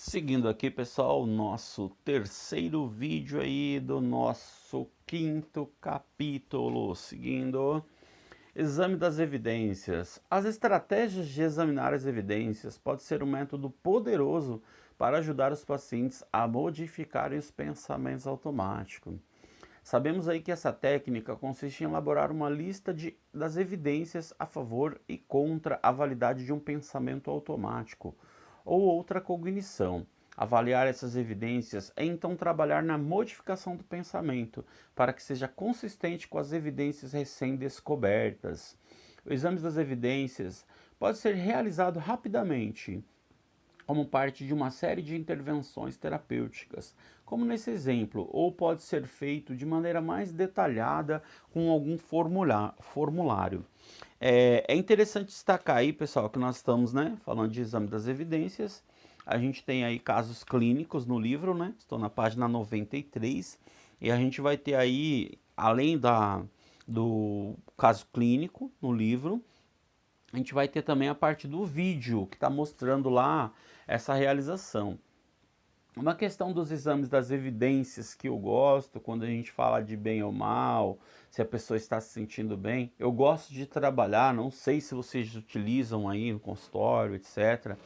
Seguindo aqui, pessoal, nosso terceiro vídeo aí do nosso quinto capítulo, seguindo exame das evidências. As estratégias de examinar as evidências pode ser um método poderoso para ajudar os pacientes a modificarem os pensamentos automáticos. Sabemos aí que essa técnica consiste em elaborar uma lista das evidências a favor e contra a validade de um pensamento automático ou outra cognição. Avaliar essas evidências é então trabalhar na modificação do pensamento para que seja consistente com as evidências recém-descobertas. O exame das evidências pode ser realizado rapidamente como parte de uma série de intervenções terapêuticas, como nesse exemplo, ou pode ser feito de maneira mais detalhada com algum formulário. É interessante destacar aí, pessoal, que nós estamos, falando de exame das evidências. A gente tem aí casos clínicos no livro, estou na página 93, e a gente vai ter aí, além do caso clínico no livro, a gente vai ter também a parte do vídeo, que está mostrando lá essa realização. Uma questão dos exames das evidências que eu gosto, quando a gente fala de bem ou mal, se a pessoa está se sentindo bem, eu gosto de trabalhar, não sei se vocês utilizam aí no consultório, etc.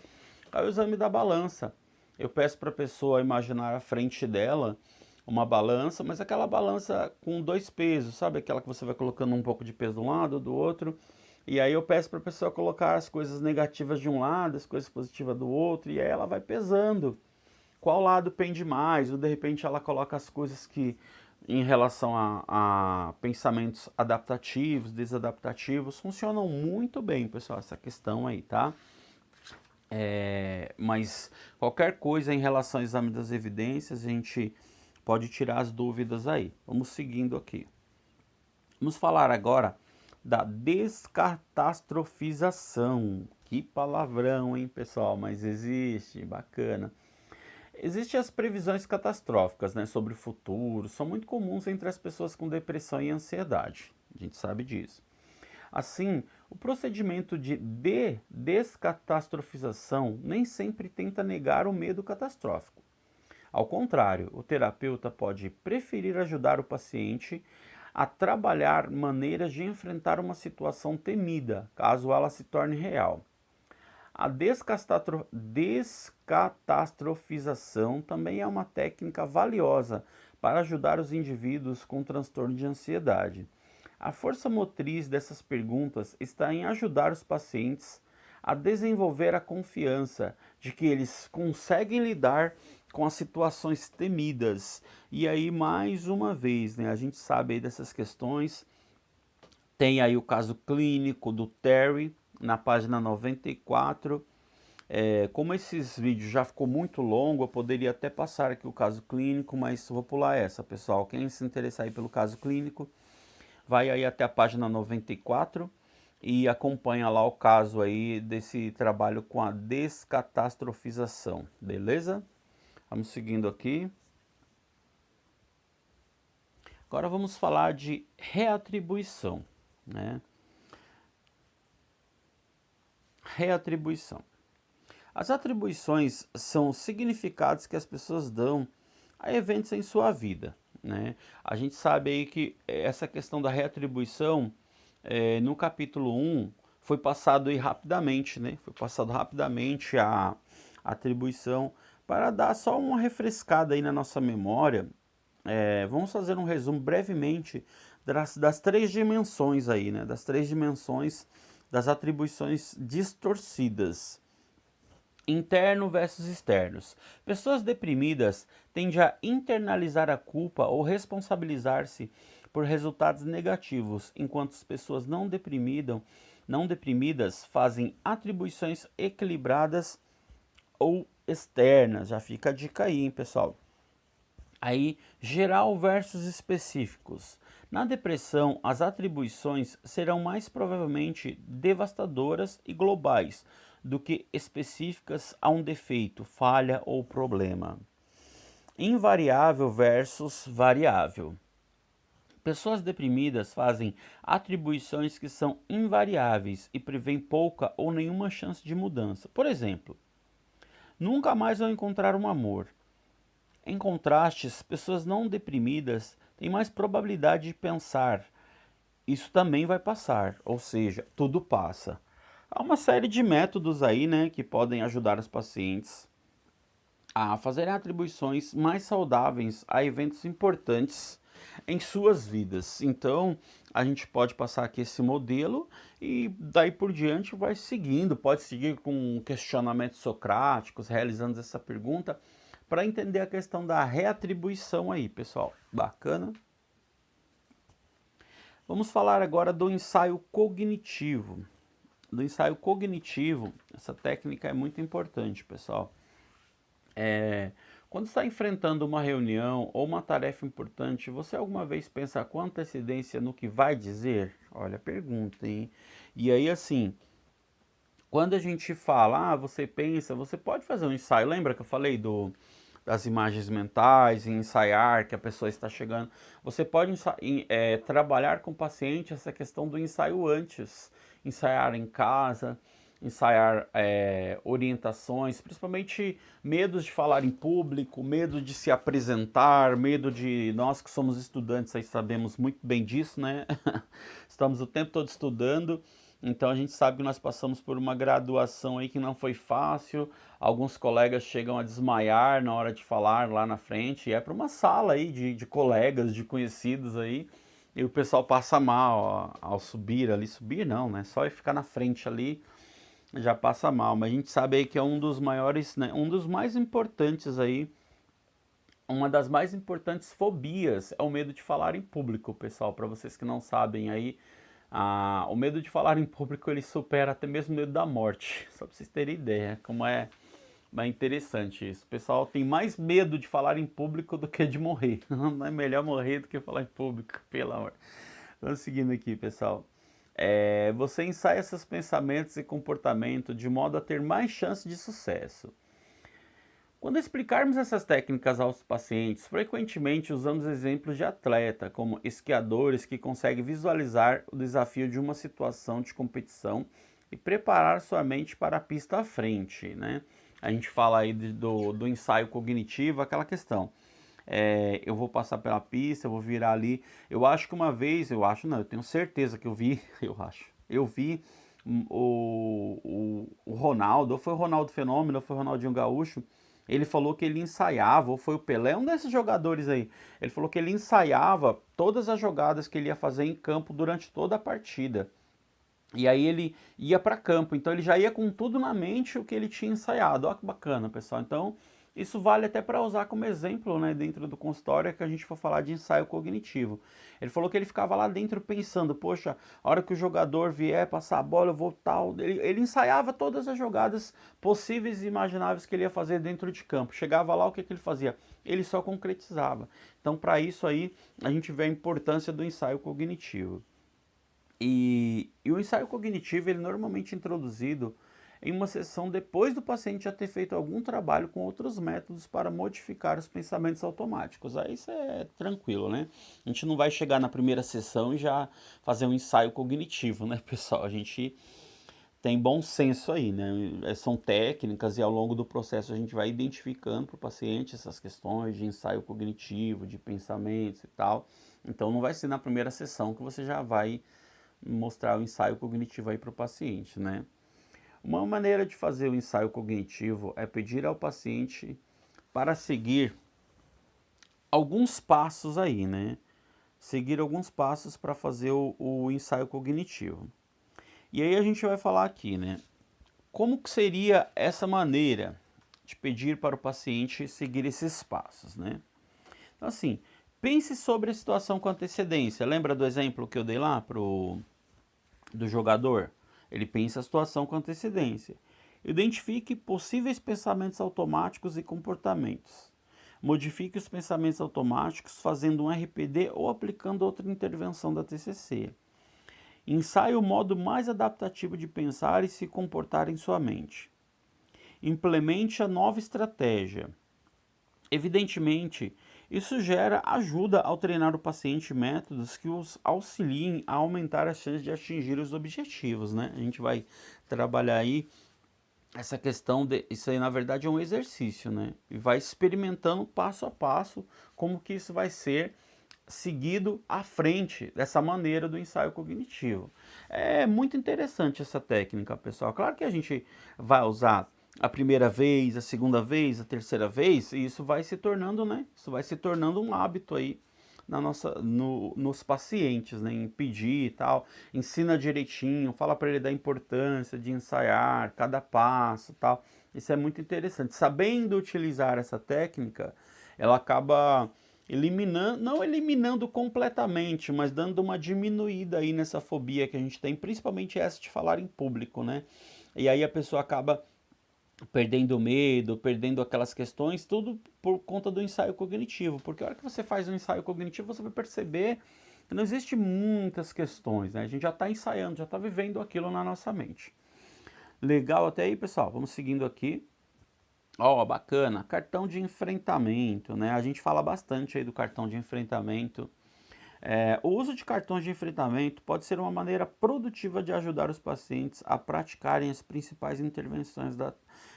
É o exame da balança. Eu peço para a pessoa imaginar à frente dela uma balança, mas aquela balança com dois pesos, sabe? Aquela que você vai colocando um pouco de peso de um lado, do outro. E aí eu peço para a pessoa colocar as coisas negativas de um lado, as coisas positivas do outro, e aí ela vai pesando. Qual lado pende mais? Ou de repente ela coloca as coisas que em relação a pensamentos adaptativos, desadaptativos, funcionam muito bem, pessoal, essa questão aí, tá? Mas qualquer coisa em relação ao exame das evidências, a gente pode tirar as dúvidas aí. Vamos seguindo aqui. Vamos falar agora da descatastrofização. Que palavrão, hein, pessoal? Mas existe, bacana. Existem as previsões catastróficas, sobre o futuro, são muito comuns entre as pessoas com depressão e ansiedade. A gente sabe disso. Assim, o procedimento de descatastrofização nem sempre tenta negar o medo catastrófico. Ao contrário, o terapeuta pode preferir ajudar o paciente a trabalhar maneiras de enfrentar uma situação temida, caso ela se torne real. A descatastrofização também é uma técnica valiosa para ajudar os indivíduos com transtorno de ansiedade. A força motriz dessas perguntas está em ajudar os pacientes a desenvolver a confiança de que eles conseguem lidar com as situações temidas. E aí, mais uma vez, a gente sabe aí dessas questões. Tem aí o caso clínico do Terry, na página 94. Como esses vídeos já ficou muito longo, eu poderia até passar aqui o caso clínico, mas vou pular essa, pessoal. Quem se interessar aí pelo caso clínico, vai aí até a página 94 e acompanha lá o caso aí desse trabalho com a descatastrofização, beleza? Vamos seguindo aqui. Agora vamos falar de reatribuição, Reatribuição. As atribuições são significados que as pessoas dão a eventos em sua vida, A gente sabe aí que essa questão da reatribuição, no capítulo 1, foi passado aí rapidamente, Foi passado rapidamente a atribuição para dar só uma refrescada aí na nossa memória. Vamos fazer um resumo brevemente das três dimensões aí, Das três dimensões das atribuições distorcidas. Interno versus externos. Pessoas deprimidas tendem a internalizar a culpa ou responsabilizar-se por resultados negativos, enquanto as pessoas não deprimidas fazem atribuições equilibradas ou externas. Já fica a dica aí, hein, pessoal. Aí, geral versus específicos. Na depressão, as atribuições serão mais provavelmente devastadoras e globais do que específicas a um defeito, falha ou problema. Invariável versus variável. Pessoas deprimidas fazem atribuições que são invariáveis e prevêem pouca ou nenhuma chance de mudança. Por exemplo, nunca mais vão encontrar um amor. Em contraste, pessoas não deprimidas têm mais probabilidade de pensar, isso também vai passar, ou seja, tudo passa. Há uma série de métodos aí, né, que podem ajudar os pacientes a fazerem atribuições mais saudáveis a eventos importantes em suas vidas. Então, a gente pode passar aqui esse modelo e daí por diante vai seguindo, pode seguir com questionamentos socráticos, realizando essa pergunta para entender a questão da reatribuição aí, pessoal. Bacana? Vamos falar agora do ensaio cognitivo. Do ensaio cognitivo, essa técnica é muito importante, pessoal. Quando está enfrentando uma reunião ou uma tarefa importante, você alguma vez pensa com antecedência no que vai dizer? Olha a pergunta, hein? E aí, assim, quando a gente fala, você pensa, você pode fazer um ensaio. Lembra que eu falei das imagens mentais, ensaiar que a pessoa está chegando? Você pode trabalhar com o paciente essa questão do ensaio antes. Ensaiar em casa, ensaiar orientações, principalmente medos de falar em público, medo de se apresentar, medo de... Nós que somos estudantes aí sabemos muito bem disso, né? Estamos o tempo todo estudando, então a gente sabe que nós passamos por uma graduação aí que não foi fácil, alguns colegas chegam a desmaiar na hora de falar lá na frente, e é para uma sala aí de colegas, de conhecidos aí, e o pessoal passa mal ao subir ali, subir não, né? Só ficar na frente ali já passa mal, mas a gente sabe aí que é um dos maiores, né? Um dos mais importantes aí, uma das mais importantes fobias é o medo de falar em público, pessoal. Para vocês que não sabem aí, o medo de falar em público ele supera até mesmo o medo da morte. Só para vocês terem ideia como é interessante isso. O pessoal tem mais medo de falar em público do que de morrer. Não é melhor morrer do que falar em público, pelo amor. Vamos seguindo aqui, pessoal. Você ensaia esses pensamentos e comportamento de modo a ter mais chance de sucesso. Quando explicarmos essas técnicas aos pacientes, frequentemente usamos exemplos de atleta, como esquiadores que conseguem visualizar o desafio de uma situação de competição e preparar sua mente para a pista à frente, né? A gente fala aí do ensaio cognitivo, aquela questão. Eu vou passar pela pista, eu vou virar ali. Eu acho que uma vez, eu tenho certeza que eu vi, eu vi o Ronaldo, ou foi o Ronaldo Fenômeno, ou foi o Ronaldinho Gaúcho, ele falou que ele ensaiava, ou foi o Pelé, um desses jogadores aí, ele falou que ele ensaiava todas as jogadas que ele ia fazer em campo durante toda a partida. E aí ele ia para campo, então ele já ia com tudo na mente o que ele tinha ensaiado. Olha que bacana, pessoal. Então, isso vale até para usar como exemplo, né, dentro do consultório que a gente for falar de ensaio cognitivo. Ele falou que ele ficava lá dentro pensando, poxa, a hora que o jogador vier passar a bola, eu vou tal. Ele ensaiava todas as jogadas possíveis e imagináveis que ele ia fazer dentro de campo. Chegava lá, o que ele fazia? Ele só concretizava. Então, para isso aí, a gente vê a importância do ensaio cognitivo. E o ensaio cognitivo, ele normalmente é introduzido em uma sessão depois do paciente já ter feito algum trabalho com outros métodos para modificar os pensamentos automáticos. Aí isso é tranquilo, né? A gente não vai chegar na primeira sessão e já fazer um ensaio cognitivo, né, pessoal? A gente tem bom senso aí, né? São técnicas e ao longo do processo a gente vai identificando para o paciente essas questões de ensaio cognitivo, de pensamentos e tal. Então não vai ser na primeira sessão que você já vai mostrar o ensaio cognitivo aí para o paciente, né? Uma maneira de fazer o ensaio cognitivo é pedir ao paciente para seguir alguns passos aí, né? Seguir alguns passos para fazer o ensaio cognitivo. E aí a gente vai falar aqui, né? Como que seria essa maneira de pedir para o paciente seguir esses passos, né? Então assim, pense sobre a situação com antecedência. Lembra do exemplo que eu dei lá do jogador? Ele pensa a situação com antecedência. Identifique possíveis pensamentos automáticos e comportamentos. Modifique os pensamentos automáticos fazendo um RPD ou aplicando outra intervenção da TCC. Ensaie o modo mais adaptativo de pensar e se comportar em sua mente. Implemente a nova estratégia. Evidentemente, isso gera ajuda ao treinar o paciente métodos que os auxiliem a aumentar as chances de atingir os objetivos, né? A gente vai trabalhar aí essa questão de isso aí na verdade é um exercício, né? E vai experimentando passo a passo como que isso vai ser seguido à frente dessa maneira do ensaio cognitivo. É muito interessante essa técnica, pessoal. Claro que a gente vai usar a primeira vez, a segunda vez, a terceira vez, e isso vai se tornando, né? Isso vai se tornando um hábito aí na nossa, nos pacientes, né? Em pedir e tal, ensina direitinho, fala para ele da importância de ensaiar cada passo, e tal. Isso é muito interessante. Sabendo utilizar essa técnica, ela acaba eliminando, não eliminando completamente, mas dando uma diminuída aí nessa fobia que a gente tem, principalmente essa de falar em público, né? E aí a pessoa acaba perdendo medo, perdendo aquelas questões, tudo por conta do ensaio cognitivo. Porque a hora que você faz um ensaio cognitivo, você vai perceber que não existe muitas questões, né? A gente já está ensaiando, já está vivendo aquilo na nossa mente. Legal até aí, pessoal? Vamos seguindo aqui. Ó, bacana, cartão de enfrentamento, né? A gente fala bastante aí do cartão de enfrentamento. O uso de cartões de enfrentamento pode ser uma maneira produtiva de ajudar os pacientes a praticarem as principais intervenções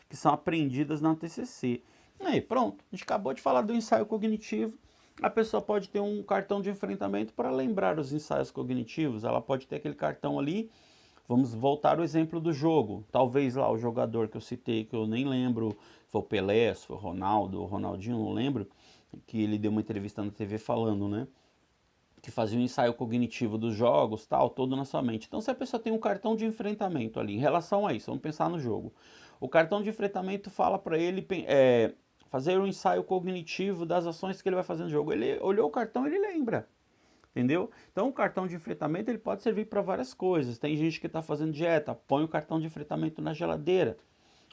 que são aprendidas na TCC. E aí, pronto, a gente acabou de falar do ensaio cognitivo. A pessoa pode ter um cartão de enfrentamento para lembrar os ensaios cognitivos. Ela pode ter aquele cartão ali. Vamos voltar ao exemplo do jogo. Talvez lá o jogador que eu citei, que eu nem lembro, foi o Pelé, foi o Ronaldo, o Ronaldinho, não lembro, que ele deu uma entrevista na TV falando, né? Que fazia um ensaio cognitivo dos jogos, tal, todo na sua mente. Então, se a pessoa tem um cartão de enfrentamento ali, em relação a isso, vamos pensar no jogo. O cartão de enfrentamento fala para ele fazer um ensaio cognitivo das ações que ele vai fazer no jogo. Ele olhou o cartão, ele lembra. Entendeu? Então o cartão de enfrentamento ele pode servir para várias coisas. Tem gente que está fazendo dieta, põe o cartão de enfrentamento na geladeira.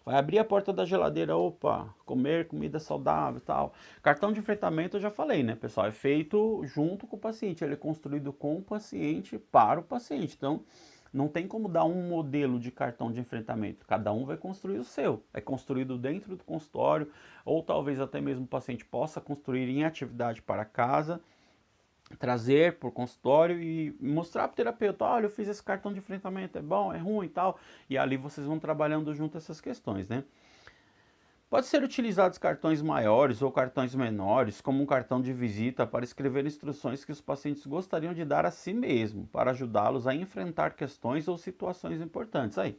Vai abrir a porta da geladeira, opa, comer comida saudável e tal. Cartão de enfrentamento eu já falei, né, pessoal? É feito junto com o paciente, ele é construído com o paciente para o paciente. Então, não tem como dar um modelo de cartão de enfrentamento. Cada um vai construir o seu. É construído dentro do consultório, ou talvez até mesmo o paciente possa construir em atividade para casa, trazer por consultório e mostrar para o terapeuta, olha, eu fiz esse cartão de enfrentamento, é bom, é ruim e tal, e ali vocês vão trabalhando junto essas questões, né? Pode ser utilizados cartões maiores ou cartões menores, como um cartão de visita para escrever instruções que os pacientes gostariam de dar a si mesmo, para ajudá-los a enfrentar questões ou situações importantes. Aí,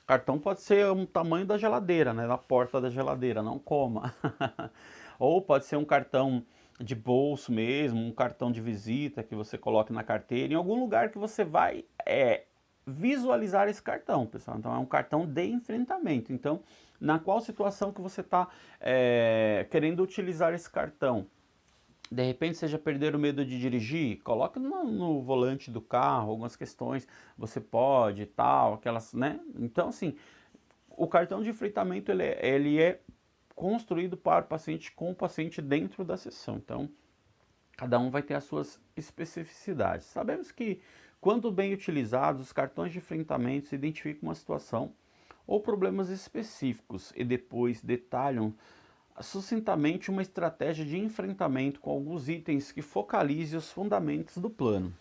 cartão pode ser um tamanho da geladeira, né, da porta da geladeira, não coma. Ou pode ser um cartão de bolso mesmo, um cartão de visita que você coloque na carteira, em algum lugar que você vai visualizar esse cartão, pessoal. Então é um cartão de enfrentamento. Então, na qual situação que você está querendo utilizar esse cartão? De repente você já perder o medo de dirigir, coloque no volante do carro algumas questões, você pode e tal, aquelas, né? Então, assim, o cartão de enfrentamento ele é construído para o paciente, com o paciente dentro da sessão. Então, cada um vai ter as suas especificidades. Sabemos que, quando bem utilizados, os cartões de enfrentamento se identificam uma situação ou problemas específicos e depois detalham sucintamente uma estratégia de enfrentamento com alguns itens que focalize os fundamentos do plano.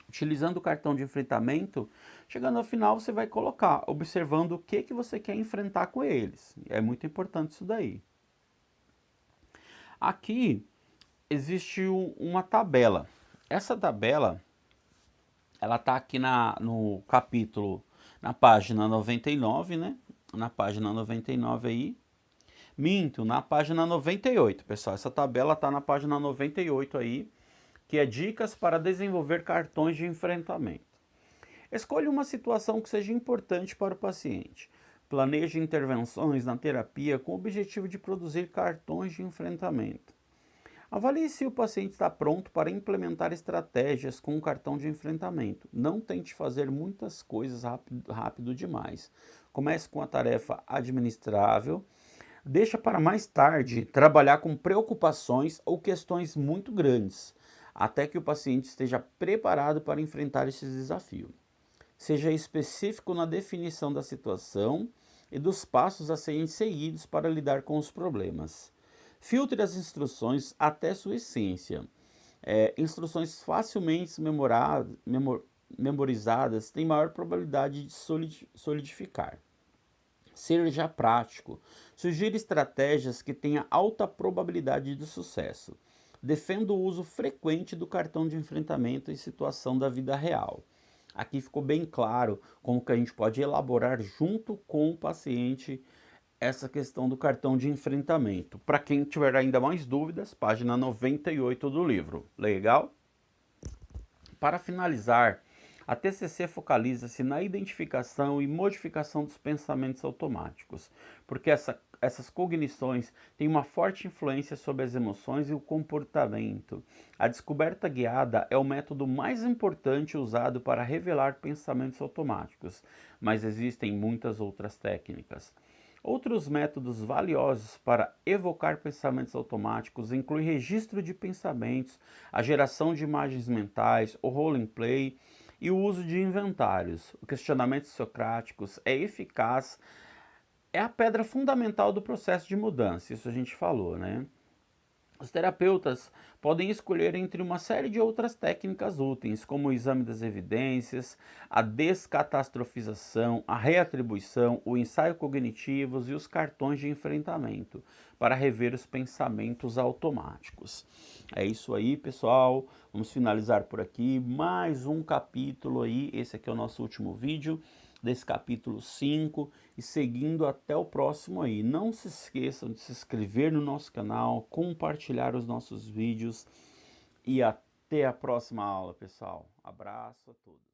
Utilizando o cartão de enfrentamento, chegando ao final você vai colocar, observando o que você quer enfrentar com eles. É muito importante isso daí. Aqui existe uma tabela. Essa tabela, ela está aqui no capítulo, na página 99, né? Na página 99 aí. Minto, na página 98, pessoal. Essa tabela está na página 98 aí, que é dicas para desenvolver cartões de enfrentamento. Escolha uma situação que seja importante para o paciente. Planeje intervenções na terapia com o objetivo de produzir cartões de enfrentamento. Avalie se o paciente está pronto para implementar estratégias com o cartão de enfrentamento. Não tente fazer muitas coisas rápido demais. Comece com a tarefa administrável. Deixa para mais tarde trabalhar com preocupações ou questões muito grandes, até que o paciente esteja preparado para enfrentar esse desafio. Seja específico na definição da situação e dos passos a serem seguidos para lidar com os problemas. Filtre as instruções até sua essência. Instruções facilmente memorizadas têm maior probabilidade de solidificar. Seja prático. Sugira estratégias que tenham alta probabilidade de sucesso. Defenda o uso frequente do cartão de enfrentamento em situação da vida real. Aqui ficou bem claro como que a gente pode elaborar junto com o paciente essa questão do cartão de enfrentamento. Para quem tiver ainda mais dúvidas, página 98 do livro. Legal? Para finalizar, a TCC focaliza-se na identificação e modificação dos pensamentos automáticos, porque essas cognições têm uma forte influência sobre as emoções e o comportamento. A descoberta guiada é o método mais importante usado para revelar pensamentos automáticos, mas existem muitas outras técnicas. Outros métodos valiosos para evocar pensamentos automáticos incluem registro de pensamentos, a geração de imagens mentais, o roleplay e o uso de inventários. O questionamento socráticos é eficaz, é a pedra fundamental do processo de mudança, isso a gente falou, né? Os terapeutas podem escolher entre uma série de outras técnicas úteis, como o exame das evidências, a descatastrofização, a reatribuição, o ensaio cognitivos e os cartões de enfrentamento, para rever os pensamentos automáticos. É isso aí, pessoal. Vamos finalizar por aqui. Mais um capítulo aí. Esse aqui é o nosso último vídeo desse capítulo 5 e seguindo até o próximo aí. Não se esqueçam de se inscrever no nosso canal, compartilhar os nossos vídeos e até a próxima aula, pessoal. Abraço a todos.